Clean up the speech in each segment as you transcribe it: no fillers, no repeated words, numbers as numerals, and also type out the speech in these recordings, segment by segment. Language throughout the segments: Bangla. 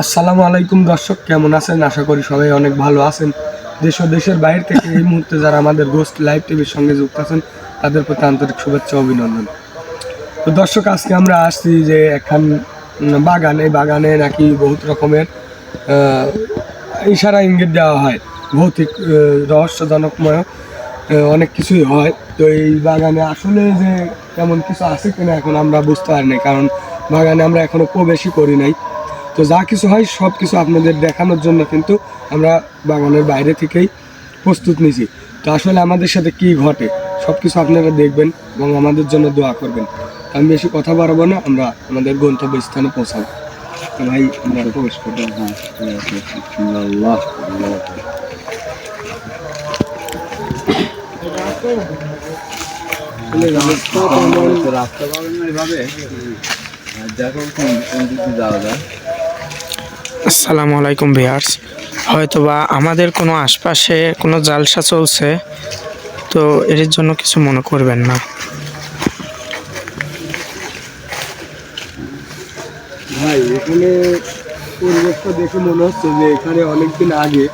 আসসালামু আলাইকুম দর্শক, কেমন আছেন? আশা করি সবাই অনেক ভালো আছেন। দেশ ও দেশের বাইরে থেকে এই মুহূর্তে যারা আমাদের গোস্ট লাইভ টিভির সঙ্গে যুক্ত আছেন তাদের প্রতি আন্তরিক শুভেচ্ছা ও অভিনন্দন। তো দর্শক, আজকে আমরা আসছি যে একখান বাগান, এই বাগানে নাকি বহুত রকমের ইশারা ইঙ্গিত দেওয়া হয়, ভৌতিক রহস্যজনকময় অনেক কিছুই হয়। তো এই বাগানে আসলে যে তেমন কিছু আছে কিনা এখন আমরা বুঝতে পারি নাই, কারণ বাগানে আমরা এখনো প্রবেশই করি নাই। তো যা কিছু হয় সব কিছু আপনাদের দেখানোর জন্য কিন্তু আমরা বাগানের বাইরে থেকেই প্রস্তুত নিছি। তো আসলে আমাদের সাথে কি ঘটে সব কিছু আপনারা দেখবেন এবং আমাদের জন্য দোয়া করবেন। আমি বেশি কথা বাড়াবো না, আমরা আমাদের গন্তব্যস্থানে পৌঁছাবো। তো ভাই, আমরা প্রবেশ করবো। রাস্তা পাবেন না এভাবে, দেখো কোন দিকে যাওয়া যায়। আসসালামু আলাইকুম ভিউয়ার্স, হয়তোবা আমাদের কোনো আশপাশে কোনো জালসা চলছে, তো এর জন্য কিছু মনে করবেন না। ভাই, এখানে পরিবেশটা দেখে মনে হচ্ছে যে এখানে অনেকদিন আগে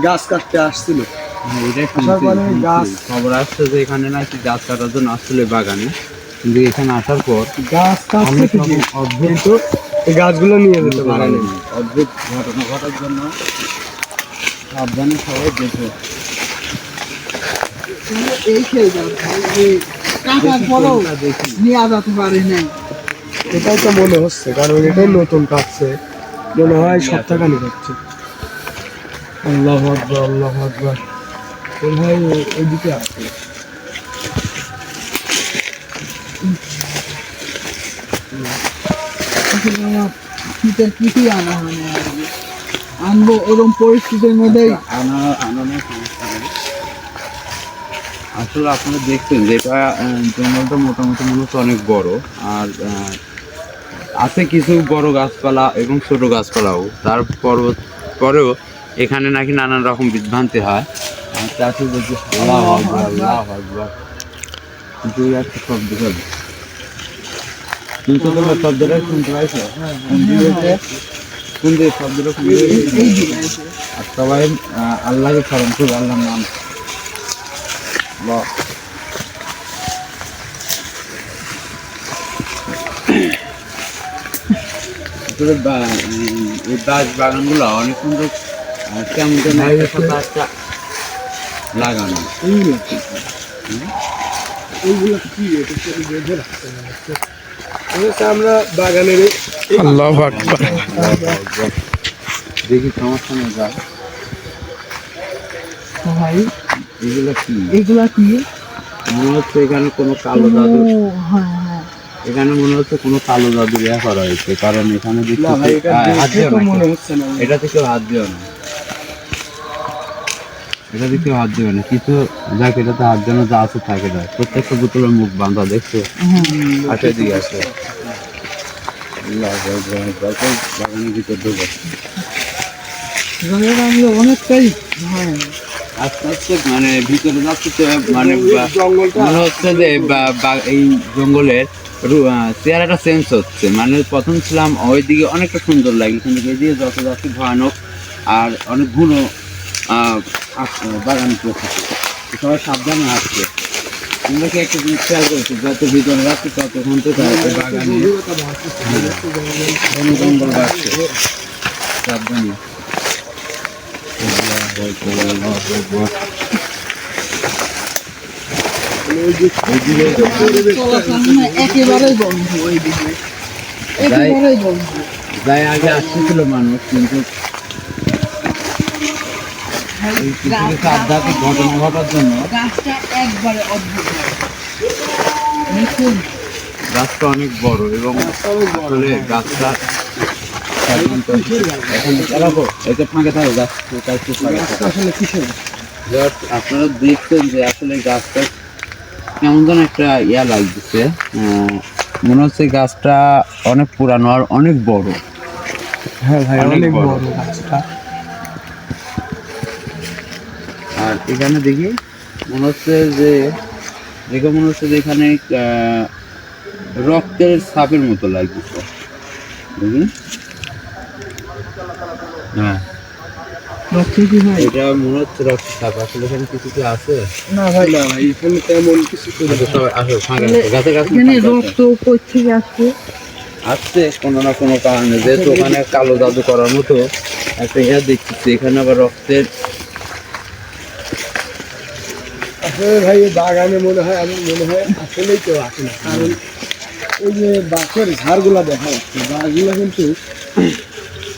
গাছ কাটতে আসছিল। খবর আসছে যে এখানে নাকি গাছ কাটার জন্য আসছিল বাগানে, কিন্তু এখানে আসার পর গাছ কাটছে ঠিকই, অদ্ভুত এই গাছগুলো নিয়ে যেতে পারেনি। অদ্ভুত ঘটনা ঘটার জন্য সাবধানে সবাই দেখে। এই সেই কাটার পরও নিয়ে যেতে পারি নাই। এটাই তো মনে হচ্ছে, কারণ এটাই নতুন কাটছে, মনে হয় সপ্তাহখানি হচ্ছে। আল্লাহ আকবার, আল্লাহ আকবার। তো ভাই, ওইদিকে আছে। শীতের কিছুই আনা হয় না, আনবো ওরকম পরিস্থিতির মধ্যেই আনানোর সমস্যা নেই। আসলে আপনারা দেখছেন যে এটা জঙ্গলটা মোটামুটি মূলত অনেক বড়, আর আছে কিছু বড় গাছপালা এবং ছোট গাছপালাও। পরেও এখানে নাকি নানান রকম বিভ্রান্তি হয়। চাষি বলছে আল্লাহু আকবার, আল্লাহু আকবার, কিন্তু একটা শব্দ হবে। কিন্তু তোমরা শব্দটা শুনতে পাইছো? কোন দিকে শব্দটা শুনতে পাইছো? আর সবাই আল্লাহকে স্মরণ করবে, আল্লাহর নাম। এই গাছ বাগানগুলো অনেক সুন্দর, কেমন যেন একটা লাগানো। এইগুলো কি? আমরা বাগানের আল্লাহু আকবার। দেখি সমস্যা নেই। গাছ ভাই, এগুলো কি? এগুলা কি? মনে হচ্ছে এখানে কোনো কালো জাদু, হ্যাঁ হ্যাঁ, এখানে মনে হচ্ছে কোনো কালো জাদু ইয়া করা হয়েছে, কারণ এখানে না ভাই, দেখছি এটা হাত দেখে দিও তো না, মনে হচ্ছে না। এটা থেকে হাত দিও না, এটা থেকে হাত দিও না কিছু। দেখ, এটাতে হাত যেন যা আছে থাকে যায়। প্রত্যেকটা বোতলের মুখ বাঁধা, দেখছো? হাতে দিয়ে আছে। বাগানের ভিতর ঢুকে রঙের আমি অনেকটাই হয়। আস্তে আস্তে মানে ভিতরে যাচ্ছে তো, মানে জঙ্গলটা মনে হচ্ছে যে এই জঙ্গলের চেহারাটা চেঞ্জ হচ্ছে। মানে প্রথম ছিলাম ওইদিকে অনেকটা সুন্দর লাগে, কিন্তু এদিকে যত যাচ্ছে ভয়ানক আর অনেক গুণ বাগান করছে। সবাই সাবধানে আসছে। আমরা কি একটা জিনিস খেয়াল করেছি, যত ভিতরে যাচ্ছে ততক্ষণ তো বাগানে জঙ্গল বাড়ছে। সাবধানে। একেবারেই বন্ধ, ওই দিকে একেবারেই বন্ধ। যাই আগে আসতেছিল মানুষ, কিন্তু এই কিছু কিছু আধ্যাত্মিক ঘটনা ঘটার জন্য গাছটা একবারে অদ্ভুত, দেখুন গাছটা অনেক বড়, এবং আসলে গাছটা আপনারা দেখছেন যে আসলে গাছটা কেমন যেন একটা ইয়া লাগতেছে। মনে হচ্ছে গাছটা অনেক পুরানো আর অনেক বড়। হ্যাঁ ভাই, অনেক অনেক বড় বড় গাছটা। আর এখানে দেখি মনে হচ্ছে যে এখানে রক্তের ছাপের মতো লাগছে। দেখি হ্যাঁ, রক্ত কি হয়? এটা মনে হচ্ছে রক্ত সাপ। আসলে এখানে কিছু কি আছে? না ভাই, না ভাই এখানে তেমন কিছু তো আচ্ছা, সবাই আসো, ফাঁকা তাহলে আছে, গাছে গাছে এখানে ফাঁকা আছে। রক্ত কই থেকে আসছে? আসছে কোনো না কোনো কারণে, যেহেতু ওখানে কালো জাদু করার মতো একটা ইয়া দেখতেছি, এখানে আবার রক্তের আসলে ভাই এই বাগানে মনে হয়, আমার মনে হয় আসলেই কেউ আসে না, কারণ ওই যে বাঁশের ঝাড়গুলা দেখা যাচ্ছে, গাছগুলো কিন্তু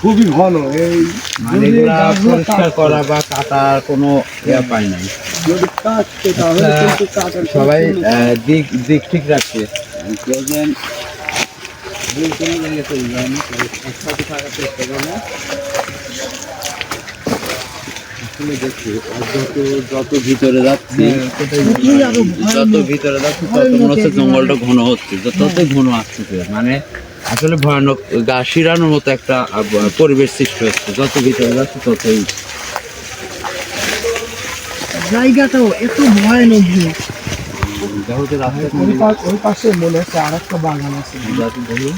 খুবই ঘন। এই মানে যদি এগুলা গাছগুলো পরিষ্কার কাটতো, করা বা কাটার কোনো ইয়া পাই নাই। যদি কাটতো তাহলে কিন্তু কাটার সবাই কোনো- দিক দিক ঠিক রাখছে, কেউ যেন ভুল কোনো জায়গায় চলে যায় না, একসাথে থাকার চেষ্টা করে। আসলে দেখছি যত ভিতরে যাচ্ছি, এটাই আরো যত ভয়ানক। ভিতরে যাচ্ছি তত মনে হচ্ছে জঙ্গলটা ঘন হচ্ছে, তত ঘন আসতেছে। মানে আসলে ভয়ানক গা শিরানোর মতো একটা পরিবেশ সৃষ্টি হচ্ছে, যত ভিতরে যাচ্ছে ততই। জায়গাটাও এত ভয়ানক যে যেহেতু রাস্তা ওই পাশে মনে হচ্ছে আর একটা বাগান আছে। দেখি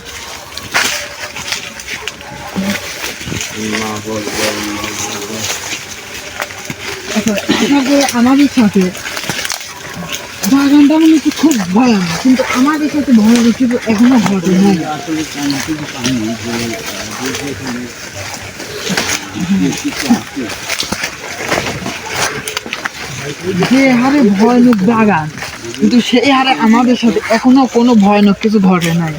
আচ্ছা, আমাদের সাথে বাগানটা মনে হচ্ছে খুব ভয়ানক, কিন্তু আমাদের সাথে ভয়ানক কিন্তু এখনো ঘটে নাই। আসলে আমি কিছু পাইনি যে এখানে কিছু আছে। যে হারে ভয়ানক বাগান, কিন্তু সেই হারে আমাদের সাথে এখনো কোনো ভয়ানক কিছু ঘটে নাই।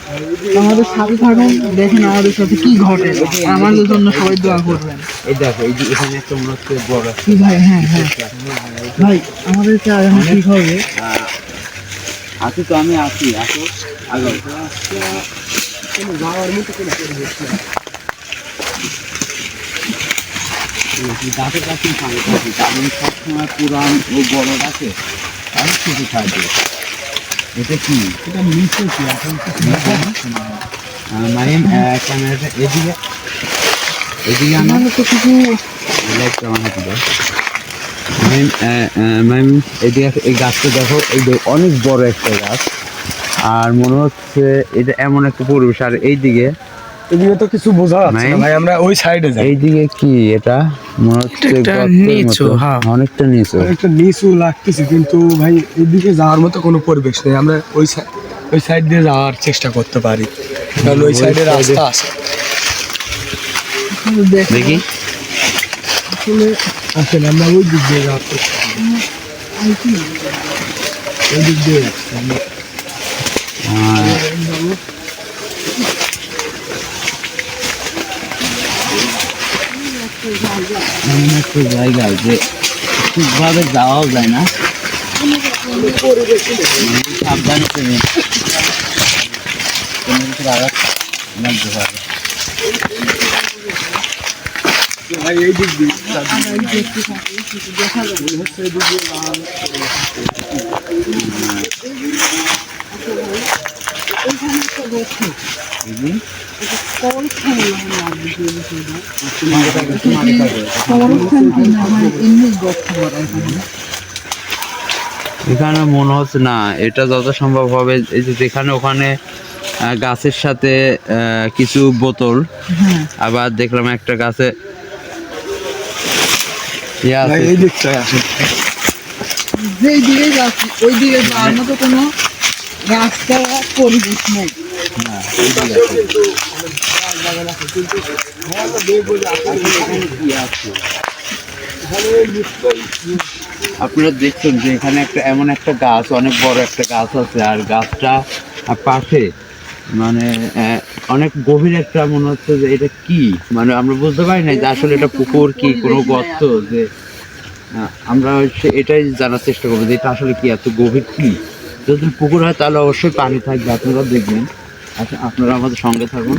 তো আমাদের সাথে থাকুন, দেখেন আমাদের সাথে কি ঘটে। আমাদের জন্য সবাই দোয়া করবেন। এই দেখো, এই যে এখানে একটা মনে হচ্ছে বড় কি ভাই? হ্যাঁ হ্যাঁ ভাই, আমাদের এখন ঠিক হবে। আছি তো, আমি আছি, আসো আগে। কোনো যাওয়ার মতো কোনো পরিবেশ নেই। গাছের কাছেই থাকি, কারণ সবসময় পুরান ও বড় গাছে অনেক কিছু থাকবে। এটা কি? এটা নিচে কি এখন মাহিম ক্যামেরাটা এদিকে এদিকে আনো, আমাদের তো কিছু লাইটটা আমার হাতে দাও। মাহিম এদিকে, এই গাছটা দেখো, এই অনেক বড় একটা গাছ, আর মনে হচ্ছে এটা এমন একটা পরিবেশ। আর এইদিকে এদিকে তো কিছু বোঝা যাচ্ছে না নাই। ভাই, আমরা ওই সাইডে যাই। এইদিকে কি এটা? মনে হচ্ছে এটা গর্তের নিচু, মতো, হ্যাঁ। অনেকটা নিচু। একটা নিচু লাগতেছে, কিন্তু ভাই এদিকে যাওয়ার মতো কোনো পরিবেশ নেই। আমরা ওই সাইড দিয়ে যাওয়ার চেষ্টা করতে পারি, কারণ ওই ওই সাইডে side এ- রাস্তা আছে। দেখি আসলে আসেন আমরা ওই দিক দিয়ে যাওয়ার চেষ্টা করি। ওই দিক দিয়ে যাচ্ছি আমরা। এমন একটা জায়গা যে ঠিকভাবে যাওয়াও যায় না, সাবধানে কোনো কিছু আঘাত লাগতে পারে। তো ভাই এই দিক দিয়ে এখানে মনে হচ্ছে না, এটা যত সম্ভব হবে এই যে যেখানে ওখানে গাছের সাথে কিছু বোতল, হ্যাঁ, আবার দেখলাম একটা গাছে ইয়ে ভাই আছে। এই দিকটায় আসেন। যেই দিকে যাচ্ছি ওই দিকে যাওয়ার মতো কোনো রাস্তা বা পরিবেশ নেই। আপনারা দেখছেন যে এখানে একটা এমন একটা গাছ, অনেক বড় একটা গাছ আছে, আর গাছটা পাশে মানে অনেক গভীর একটা, মনে হচ্ছে যে এটা কি, মানে আমরা বুঝতে পারি না যে আসলে এটা পুকুর কি কোনো গর্ত, যে আমরা এটাই জানার চেষ্টা করবো যে এটা আসলে কি, এত গভীর কি। যদি পুকুর হয় তাহলে অবশ্যই পানি থাকবে, আপনারা দেখবেন। আচ্ছা, আপনারা আমাদের সঙ্গে থাকুন।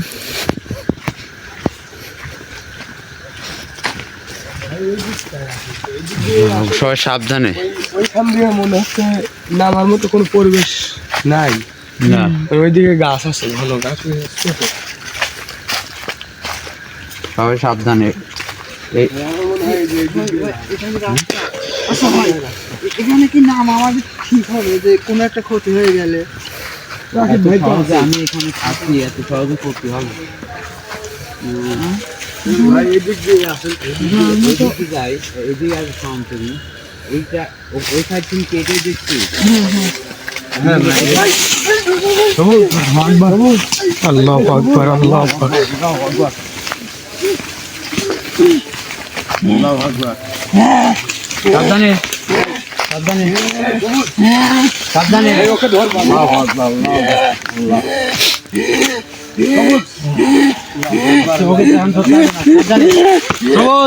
সবাই সাবধানে। ওইখান দিয়ে মনে হচ্ছে নামার মতো কোনো পরিবেশ নাই। না, ওইদিকে গাছ আছে, ভালো গাছ ছোট। সবাই সাবধানে। এই আচ্ছা ভাই, এখানে কি নাম আমাদের ঠিক হবে যে কোনো একটা ক্ষতি হয়ে গেলে? রাকিব ভাই তো সহজে আছে। আমি এখানে থাকি, এত সহজে করতে হবে? ভাই এদিক দিয়ে আসেন। এদিকে যাই, এদিকে আর সাউন্ড তুমি এইটা ওই সাইড তুমি কেটে দিচ্ছি। হ্যাঁ ভাই আল্লাহু আকবার, আল্লাহু আকবার। সাবধানে সাবধানে সাবধানে। ওকে ধর ওকে ধ্যান ধরতে হবে না, সাবধানে।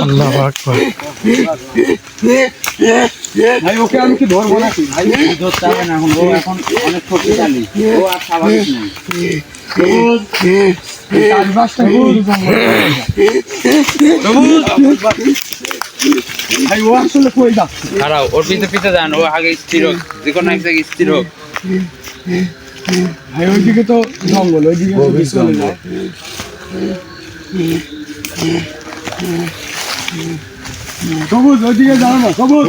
আল্লাহু আকবার। ভাই ওকে আমি কি ধরবো নাকি ভাই? ধরতে হবে না, এখন ও এখন অনেক শক্তিশালী, ও আর স্বাভাবিক নেই। চারপাশটা ভাই ও আসলে কই যাচ্ছে? খারাপ, ওর পিছে পিছে যান, ও আগে স্থির হোক, যে কোনো এক জায়গায় স্থির হোক। ভাই ওইদিকে তো জঙ্গল, ওইদিকে তো চলে যায়। সবুজ ওইদিকে যাও না, সবুজ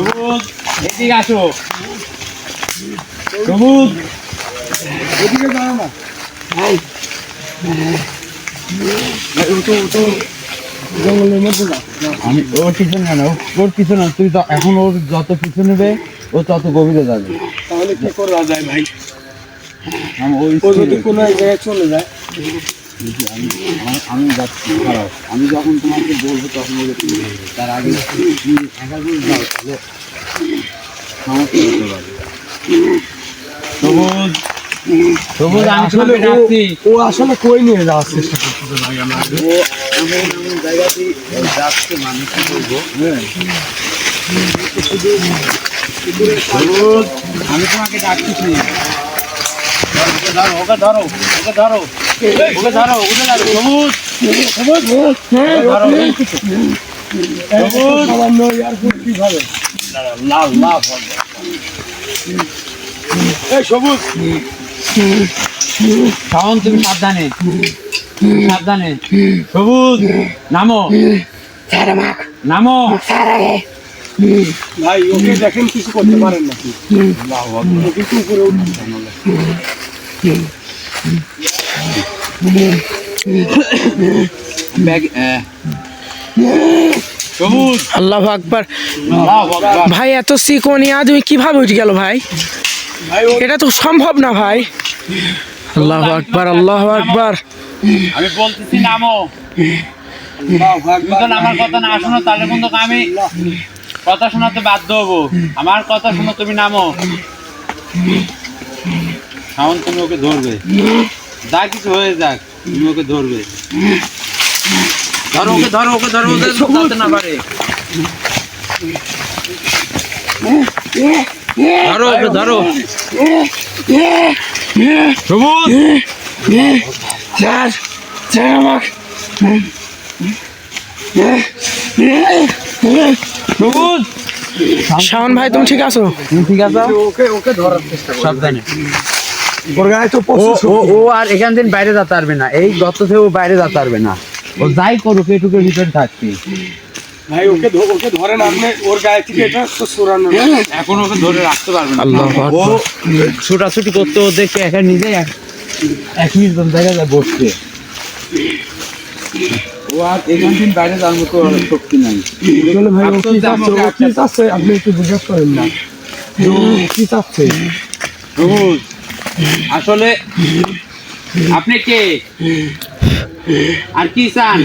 এদিকে আসো। সবুজ ওইদিকে যাও না। ভাই ও তো জঙ্গলের মধ্যে যা। আমি ওর পিছনে না, ওর পিছনে তুই তো এখন ওর যত পিছনে নেবে ও তত গভীরে যাবে। তাহলে কি করা যায় ভাই? ওই ও যদি কোনো এক জায়গায় চলে যায়, আমি যাচ্ছি, খারাপ। আমি যখন তোমাকে বলবো তখন ওকে তুমি বলবে, তার আগে তুমি একা করে যাও, তাহলে সমস্যা হতে পারে। সবুজ সবুজ, আমি আসলে তোমাকে ডাকছি। ও আসলে কই নিয়ে যাওয়ার চেষ্টা করতেছে ভাই আমার? ও এমন এমন জায়গাতেই যাচ্ছে, মানে কি বলবো। সবুজ, আমি তোমাকে ডাকতেছি। ধরো, ওকে ধরো, ওকে ধরো, ওকে ধরো, ওকে ধরো। সবুজ সবুজ ধরো। সবুজ সামান্য এয়ারপোর্ট কিভাবে? লাভ লাভ এই সবুজ শাওন, তুমি সাবধানে সাবধানে। সবুজ নামো, নামো। ভাই ওকে দেখেন কিছু করতে পারেন নাকি? ও কিন্তু উপরে উঠছে না। ব্যাগ সবুজ, আল্লাহু আকবার। লাভ লাভ। ভাই এত চিকনি আদমি কিভাবে উঠে গেল ভাই? ভাই ও এটা তো সম্ভব না ভাই। আল্লাহু আকবার, আল্লাহু আকবার। আমি বলতেছি নামো। তুমি তো আমার কথা না শোনো, তাহলে কিন্তু আমি কথা শোনাতে বাধ্য হবো। আমার কথা শোনো, তুমি নামো। শাওন, তুমি ওকে ধরবে, যা কিছু হয়ে যাক তুমি ওকে ধরবে। ধরো, ওকে ধরো, ওকে ধরো, ওকে ধরতে না পারে। ধরো, ওকে ধরো। সবুজ সবুজ, শাওন ভাই তুমি ঠিক আছো? তুমি ঠিক আছে? ওকে ওকে ধরার চেষ্টা করো। সাবধানে। ওর গায়ে তো ও প্রচুর ও ও আর এখান থেকে বাইরে যেতে পারবে না, এই গত থেকে ও বাইরে যেতে পারবে না। ও যাই করুক এটুকুর ভিতরে থাকবে। ভাই ওকে ওকে ধরেন আপনি, ওর গায়ে থেকে এটা তো সরানো। এখন ওকে ধরে রাখতে পারবে না। আল্লাহু ও আকবার। ছোটাছুটি করতে ও দেখে একা নিজে এক মিনিট জায়গায় যায় বসছে। ও আর এখান থেকে বাইরে যাওয়ার মতো ওর শক্তি নাই। আসলে ভাই ও কি আফসোস যে চাচ্ছে? ও আমাকে কি চাচ্ছে আপনি একটু জিজ্ঞেস করেন না। ও কি চাচ্ছে? সবুজ, আসলে আপনি কে আর কি চান?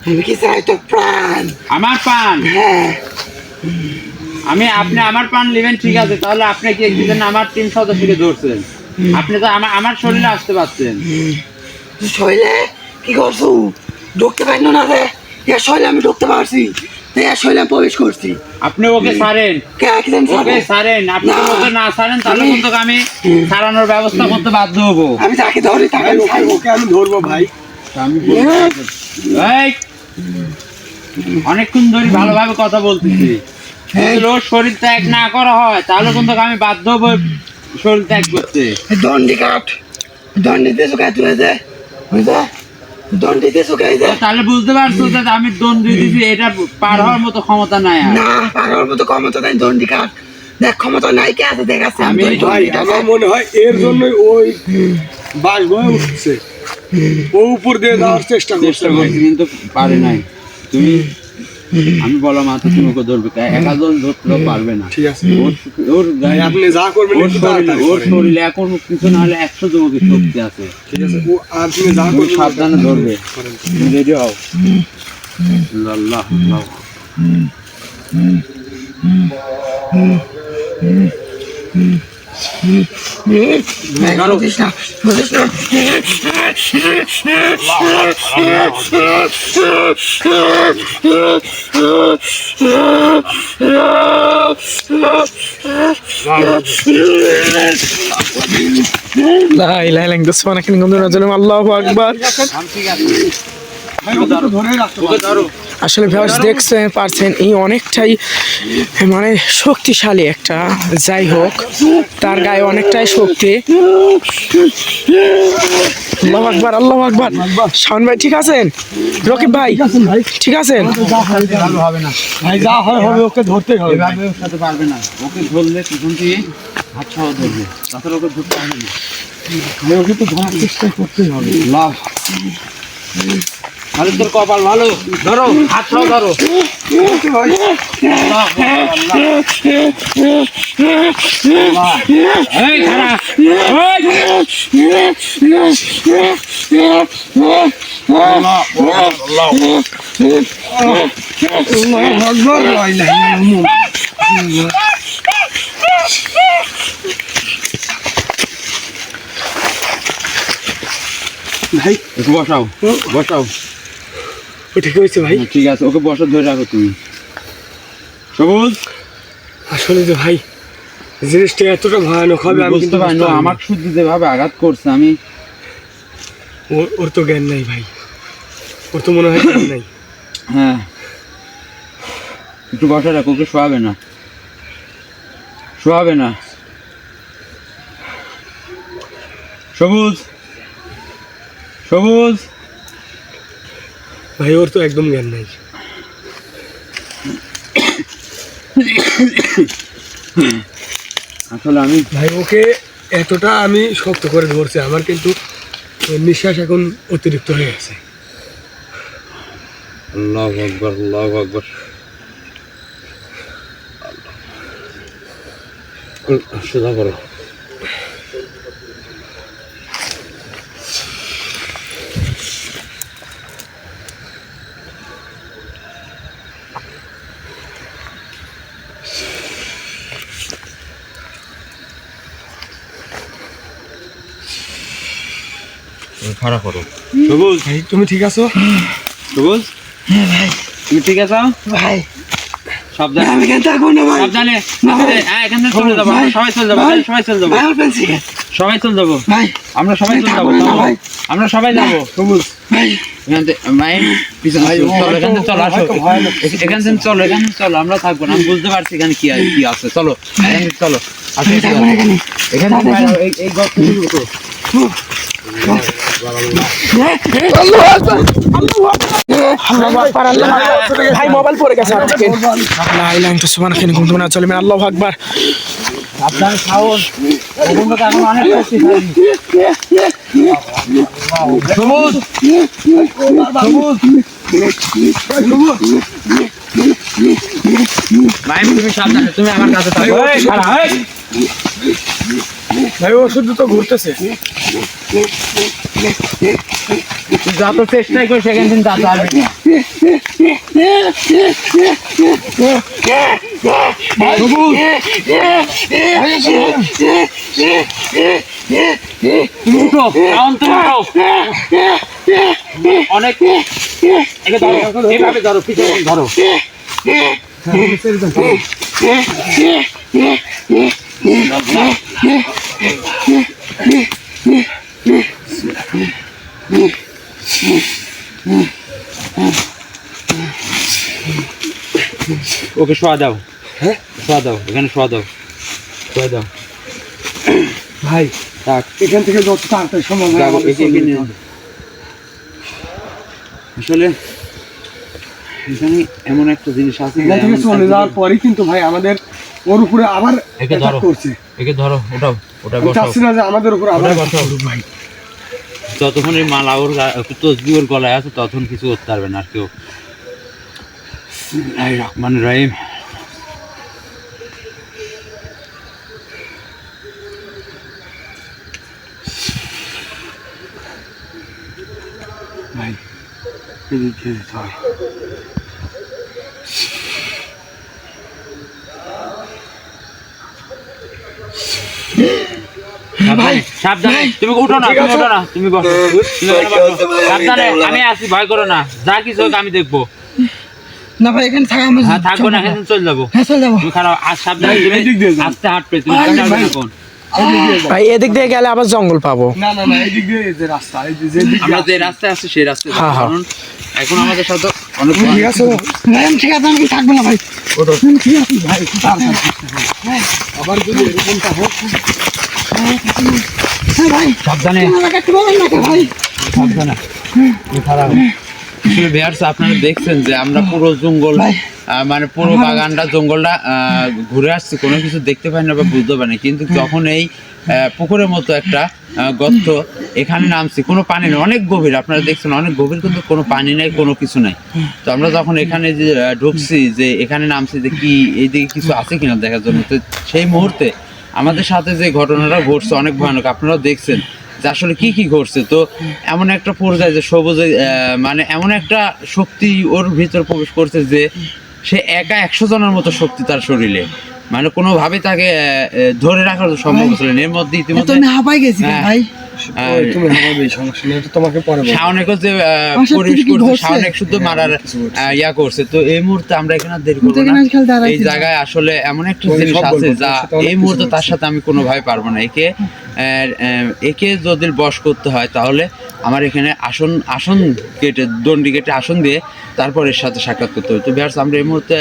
আমি কি চাই তোর প্রাণ? আমার পান? হ্যাঁ, আপনি আমার পান নেবেন, ঠিক আছে। তাহলে আপনি কি কি জন্য আমার টিম সদস্যকে ধরছেন? আপনি তো আমার শরীরে আসতে পারছেন। শৈলে কি করছো? ঢুকতে পারলো না রে। শৈলে আমি ঢুকতে পারছি, শৈলে প্রবেশ করছি। আপনি ওকে ছাড়েন, একদিন ওকে ছাড়েন। আপনি যদি ওকে না ছাড়েন তাহলে কিন্তু আমি ছাড়ানোর ব্যবস্থা করতে বাধ্য হবো। আমি তাকে ধরি, তাকে ভাই আমি ওকে ছাড়বো। ওকে আমি ধরবো ভাই। আমি এই, অনেকক্ষণ ধরে ভালোভাবে কথা বলতেছি। যদি ওর শরীর ত্যাগ না করা হয় তাহলে কিন্তু আমি বাধ্য হবো শরীর ত্যাগ করতে। দণ্ডি কাট, দণ্ডিতে শুকাই তুলে দে, বুঝলে? দণ্ডিতে শুকাই দে। তাহলে বুঝতে পারছো যে আমি দণ্ড দিয়েছি, এটা পার হওয়ার মতো ক্ষমতা নাই আর। না, পারার মতো ক্ষমতা নাই। দণ্ডি কাট, দেখ ক্ষমতা নাই কে আছে দেখাচ্ছে। আমি ভাই আমার মনে হয় এর জন্যই ওই বাস বয়ে উঠছে। ও উপর দিয়ে যাওয়ার চেষ্টা চেষ্টা করছে ভাই। করছি কিন্তু পারে নাই। তুমি আমি বলা মাত্র তুমি ওকে ধরবে, একাজন ধরতেও পারবে না। ঠিক আছে ওর ওর ভাই, গায়ে আপনি যা করবেন ওর একটু শরীরে তাড়াতাড়ি ওর করেন। শরীরে এখন কিছু না হলে 100 জমকের শক্তি আছে। ঠিক আছে ও আপনি যা তুমি করবেন সাবধানে ধরবে, করেন। রেডি হও। আল্লাহ আল্লাহ। লা ইলাহা ইল্লাল্লাহ সুবহানাকা ইন্নী কুনতু মিনাজ জালিমিন। আল্লাহু আকবার। ঠিক আছে, ভাই ওকে তো ধরে রাখতে ওকে ধরো। আসলে ভিউয়ার্স দেখছেন পারছেন এই অনেকটাই মানে শক্তিশালী একটা, যাই হোক তার গায়ে অনেকটাই শক্তি। আল্লাহু আকবার, আল্লাহু আকবার। শাওন ভাই ঠিক আছেন? রকিব ভাই ভাই ঠিক আছেন? ভালো হবে না, ভাই যা হয় হবে, ওকে ধরতেই হবে ভাই। এভাবে ওর সাথে পারবে না। ওকে ধরলে পিছন দিয়ে হাত সহ ধরবে, তাছাড়া ওকে ধরতে পারবে না। ভাই ওকে তো ধরার চেষ্টা করতেই হবে। লাভ তাহলে তোর কপাল ভালো, ধরো হাত সহ ধরো। ওকে ভাই এই খারাপ, আল্লাহু আকবার, লা ইলাহা ইল্লাল্লাহ। ভাই ওকে বসাও, বসাও। ও ঠিক হয়েছে ভাই। ঠিক আছে, ওকে বসা ধরে রাখো তুমি। সবুজ, আসলে যে ভাই জিনিসটা এতটা ভয়ানক হবে আমি বুঝতে কিন্তু পারি না। আমাকে শুধু যেভাবে আঘাত করছে আমি ওর তো জ্ঞান নাই ভাই, ওর তো মনে হয় জ্ঞান নাই। হ্যাঁ একটু বসা রাখো, ওকে শোয়াবে না, শোয়াবে না। সবুজ, সবুজ, ভাই ওর তো একদম জ্ঞান নাই। আসলে আমি ভাই ওকে এতটা আমি শক্ত করে ধরছি, আমার কিন্তু নিঃশ্বাস এখন অতিরিক্ত হয়ে গেছে। আল্লাহু আকবার, আল্লাহু আকবার। সোজা করো। খারাপ করো। সবুজ, ভাই তুমি ঠিক আছো? সবুজ, তুমি ঠিক আছো? ভাই সাবধানে, আমি কেন থাকবো না ভাই? সাবধানে। হ্যাঁ, এখান থেকে চলে যাবো, আমরা সবাই চলে যাবো, সবাই চলে যাবো, ভাই আমার পেন্সিল সবাই চলে যাবো, ভাই আমরা সবাই চলে যাবো, না চলো। ভাই। আমরা সবাই যাবো। সবুজ, ভাই এখান থেকে মায়ের পিছনে চলো, এখান থেকে চলো, আসো। এখান থেকে চলো, এখান থেকে চলো, আমরা থাকবো না। আমি বুঝতে পারছি এখানে কি কি আছে। চলো এখান থেকে চলো, আসো, আমি থাকবো না এখানে। এখান থেকে বাইরে হও, এই গর্ত থেকে ঢুকো। আল্লাহু আকবার, আল্লাহু আকবার। ভাই মোবাইল পড়ে গেছে আজকে। লা ইলাহা ইল্লাল্লাহ সুবহানাকা ইন্নী কুনতু মিনাজ জালিমিন। আল্লাহু আকবার। আপনার সাহস ওগুলো তো এখন অনেক শক্তিশালী। সবুজ, সবুজ, ভাই তুমি সাবধানে, তুমি আমার কাছে থাকো। এই, খাড়া, এই। ভাই ও শুধু তো ঘুরতেছে। তুই যত চেষ্টাই করিস সেখান থেকে তা পারবি না। সবুজ, তুমি উঠো, কারণ তুমি উঠো। অনেক একে ধরো, এইভাবে ধরো, পিছনে ধরো। ওকে শোয়া দাও, হ্যাঁ শোয়া দাও, এখানে শোয়া দাও, শোয়া দাও। ভাই থাক, এখান থেকে যত তাড়াতাড়ি সম্ভব হয় যাবো, আমাদের একে একে চলে নিয়ে যেতে হবে। আসলে এখানে এমন একটা জিনিস আছে, এখান থেকে চলে যাওয়ার পরেই কিন্তু ভাই আমাদের ওর উপরে আবার একে attack ধরো। করছে। একে ধরো, ওটাও, ওটা আমি বসাও, চাচ্ছি না যে আমাদের উপরে আবার ওটা attack বসাও। করুক ভাই। যতক্ষণ এই মালা ওর তসবি ওর গলায় আছে ততক্ষণ কিছু করতে পারবে না আর কেউ। রহমান রহিম। ভাই এদিকে হয় সাবধানে, তুমি উঠো না, তুমি উঠো না, তুমি বসো, তুমি এখানে বসো। সাবধানে, আমি আছি, ভয় করো না, যা কিছু হোক আমি দেখবো। না ভাই এখানে থাকা আমি হ্যাঁ থাকবো না, এখানে চলে যাবো। হ্যাঁ চল যাবো। তুমি খারাপ আর সাবধানে, তুমি আস্তে হাঁটবে, তুমি যাবে না কোন। ভাই এদিক দিয়ে গেলে আবার জঙ্গল পাবো। না না না এদিক দিয়ে এই যে রাস্তা, এই যে দিক আমরা যে রাস্তায় আছি সেই রাস্তায় যাবো, হ্যাঁ, হ্যাঁ। কারণ এখন আমাদের সাথে অনেক ঠিক আছে ভাই আমি ঠিক আছে, আমি থাকবো না ভাই। ওঠো। আমি ঠিক আছে ভাই একটু তাড়াতাড়ি আবার যদি এরকমটা হোক হ্যাঁ ভাই, সাবধানে, আমাকে একটু বলেন না কে ভাই। সাবধানে। আসলে ভিউয়ার্স আপনারা দেখছেন যে আমরা পুরো জঙ্গল মানে পুরো বাগানটা জঙ্গলটা ঘুরে আসছি, কোনো কিছু দেখতে পাই না বা বুঝতে পারি না, কিন্তু যখন এই পুকুরের মতো একটা গর্ত এখানে নামছি, কোনো পানি নেই, অনেক গভীর, আপনারা দেখছেন অনেক গভীর, কিন্তু কোনো পানি নেই, কোনো কিছু নাই। তো আমরা যখন এখানে যে ঢুকছি, যে এখানে নামছি যে কি এইদিকে কিছু আছে কিনা দেখার জন্য, তো সেই মুহূর্তে আমাদের সাথে যে ঘটনাটা ঘটছে অনেক ভয়ানক, আপনারাও দেখছেন যে আসলে কি কি ঘটছে। তো এমন একটা পর্যায়ে যে সবুজে মানে এমন একটা শক্তি ওর ভিতর প্রবেশ করছে যে সে একা 100 জনের মতো শক্তি তার শরীরে, মানে কোনোভাবে তাকে ধরে রাখার সম্ভব ছিল না। এর মধ্যে তো ইতিমধ্যে আমি হাঁপাই গেছি হ্যাঁ। ভাই। ওই তুমি হবে সমস্যা নেই, এটা তোমাকে পরে বলবো। শাওনেকও যে আমার সাথে পরিবেশ কি করছে, ঘটছে? শাওনেক শুদ্ধ মারার ইয়া করছে। তো এই মুহূর্তে আমরা এখানে আর দেরি করবো দেখেন না, আজকাল দাঁড়াইছি। এই জায়গায় আসলে এমন একটা তোমাকে জিনিস সব আছে বলবো, যা তোমার সাথে অনেক এই কিছু মুহূর্তে তার হচ্ছে। সাথে আমি কোনোভাবে পারবো না। একে যদি বশ করতে হয় তাহলে আমার এখানে আসন কেটে, দণ্ডি কেটে আসন দিয়ে তারপর এর সাথে সাক্ষাৎ করতে হবে। তো ভিউয়ার্স আমরা এই মুহূর্তে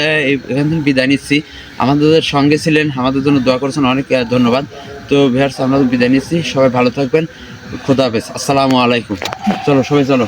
এখান থেকে বিদায় নিচ্ছি। আমাদের সঙ্গে ছিলেন, আমাদের জন্য দোয়া করেছেন, অনেক ধন্যবাদ। তো ভিউয়ার্স আমরা বিদায় নিচ্ছি, সবাই ভালো থাকবেন, খোদা হাফেজ, আসসালামু আলাইকুম। চলো সবাই চলো।